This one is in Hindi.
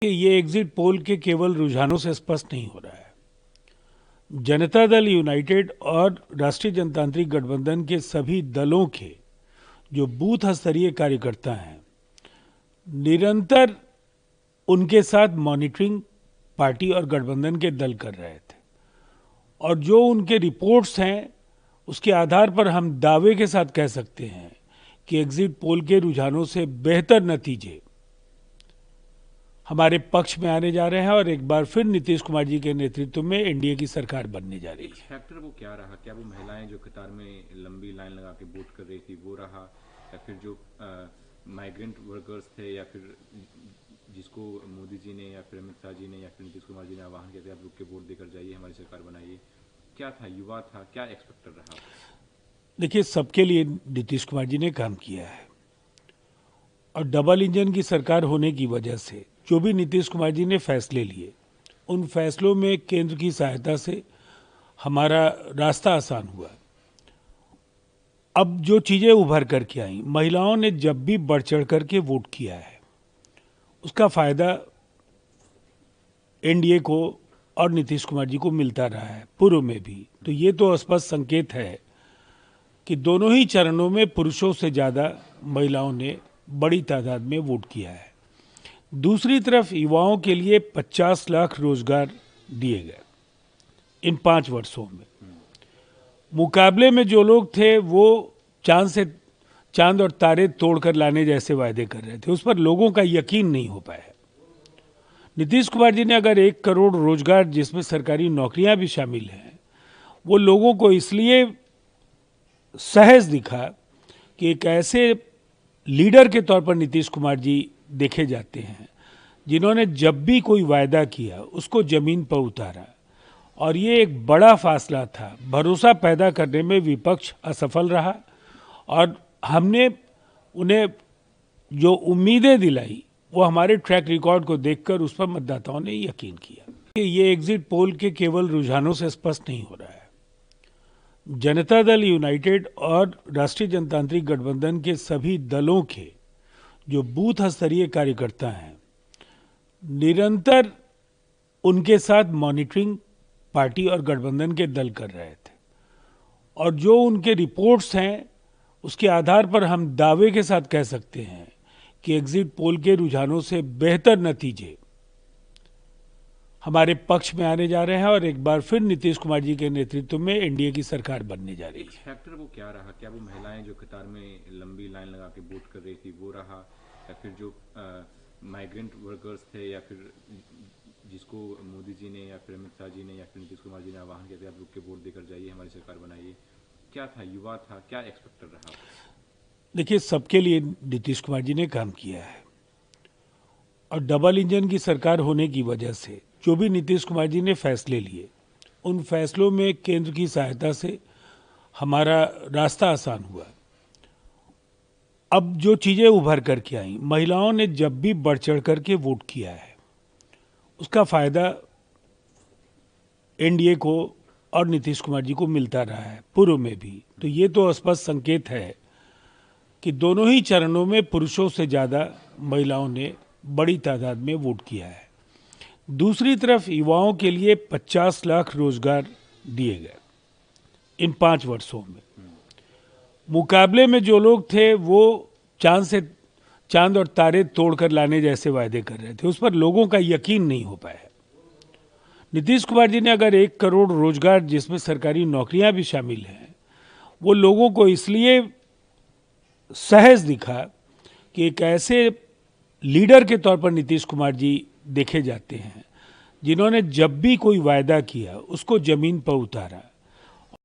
कि ये एग्जिट पोल के केवल रुझानों से स्पष्ट नहीं हो रहा है। जनता दल यूनाइटेड और राष्ट्रीय जनतांत्रिक गठबंधन के सभी दलों के जो बूथ स्तरीय कार्यकर्ता हैं, निरंतर उनके साथ मॉनिटरिंग पार्टी और गठबंधन के दल कर रहे थे और जो उनके रिपोर्ट्स हैं उसके आधार पर हम दावे के साथ कह सकते हैं कि एग्जिट पोल के रुझानों से बेहतर नतीजे हमारे पक्ष में आने जा रहे हैं और एक बार फिर नीतीश कुमार जी के नेतृत्व में एनडीए की सरकार बनने जा रही है। फैक्टर वो क्या रहा? क्या वो महिलाएं जो कतार में लंबी लाइन लगा के वोट कर रही थी वो रहा, या फिर जो माइग्रेंट वर्कर्स थे, या फिर जिसको मोदी जी ने या फिर अमित शाह जी ने या फिर नीतीश कुमार जी ने आह्वान किया था आप रुक के वोट देकर जाइए, हमारी सरकार बनाइए? क्या था? युवा था? क्या एक्सपेक्टर रहा? देखिए, सबके लिए नीतीश कुमार जी ने काम किया है और डबल इंजन की सरकार होने की वजह से जो भी नीतीश कुमार जी ने फैसले लिए, उन फैसलों में केंद्र की सहायता से हमारा रास्ता आसान हुआ। अब जो चीजें उभर करके आई, महिलाओं ने जब भी बढ़ चढ़ करके वोट किया है, उसका फायदा एनडीए को और नीतीश कुमार जी को मिलता रहा है, पूर्व में भी। तो ये तो स्पष्ट संकेत है कि दोनों ही चरणों में पुरुषों से ज्यादा महिलाओं ने बड़ी तादाद में वोट किया है। दूसरी तरफ युवाओं के लिए 50 लाख रोजगार दिए गए इन 5 वर्षों में। मुकाबले में जो लोग थे वो चांद और तारे तोड़कर लाने जैसे वायदे कर रहे थे, उस पर लोगों का यकीन नहीं हो पाया। नीतीश कुमार जी ने अगर 1 करोड़ रोजगार, जिसमें सरकारी नौकरियां भी शामिल हैं, वो लोगों को इसलिए सहज दिखा कि एक ऐसे लीडर के तौर पर नीतीश कुमार जी देखे जाते हैं जिन्होंने जब भी कोई वायदा किया उसको जमीन पर उतारा। और ये एक बड़ा फासला था। भरोसा पैदा करने में विपक्ष असफल रहा और हमने उन्हें जो उम्मीदें दिलाई वो हमारे ट्रैक रिकॉर्ड को देखकर उस पर मतदाताओं ने यकीन किया। कि ये एग्जिट पोल के केवल रुझानों से स्पष्ट नहीं हो रहा है। जनता दल यूनाइटेड और राष्ट्रीय जनतांत्रिक गठबंधन के सभी दलों के जो बूथ स्तरीय कार्यकर्ता हैं, निरंतर उनके साथ मॉनिटरिंग पार्टी और गठबंधन के दल कर रहे थे और जो उनके रिपोर्ट्स हैं उसके आधार पर हम दावे के साथ कह सकते हैं कि एग्जिट पोल के रुझानों से बेहतर नतीजे हमारे पक्ष में आने जा रहे हैं और एक बार फिर नीतीश कुमार जी के नेतृत्व में एनडीए की सरकार बनने जा रही है। फैक्टर वो क्या रहा? क्या वो महिलाएं जो कतार में लंबी लाइन लगा के वोट कर रही थी वो रहा, या फिर जो माइग्रेंट वर्कर्स थे, या फिर जिसको मोदी जी ने या फिर अमित शाह जी ने या फिर नीतीश कुमार जी ने आह्वान किया था आप रुक के वोट देकर जाइए, हमारी सरकार बनाइए? क्या था? युवा था? क्या एक्सपेक्टर रहा? देखिए, सबके लिए नीतीश कुमार जी ने काम किया है और डबल इंजन की सरकार होने की वजह से जो भी नीतीश कुमार जी ने फैसले लिए, उन फैसलों में केंद्र की सहायता से हमारा रास्ता आसान हुआ। अब जो चीजें उभर करके आई, महिलाओं ने जब भी बढ़ चढ़ करके वोट किया है, उसका फायदा एनडीए को और नीतीश कुमार जी को मिलता रहा है, पूर्व में भी। तो ये तो स्पष्ट संकेत है कि दोनों ही चरणों में पुरुषों से ज्यादा महिलाओं ने बड़ी तादाद में वोट किया है। दूसरी तरफ युवाओं के लिए 50 लाख रोजगार दिए गए इन 5 वर्षों में। मुकाबले में जो लोग थे वो चांद और तारे तोड़कर लाने जैसे वायदे कर रहे थे, उस पर लोगों का यकीन नहीं हो पाया। नीतीश कुमार जी ने अगर 1 करोड़ रोजगार, जिसमें सरकारी नौकरियां भी शामिल हैं, वो लोगों को इसलिए सहज दिखा कि एक ऐसे लीडर के तौर पर नीतीश कुमार जी देखे जाते हैं जिन्होंने जब भी कोई वायदा किया उसको जमीन पर उतारा।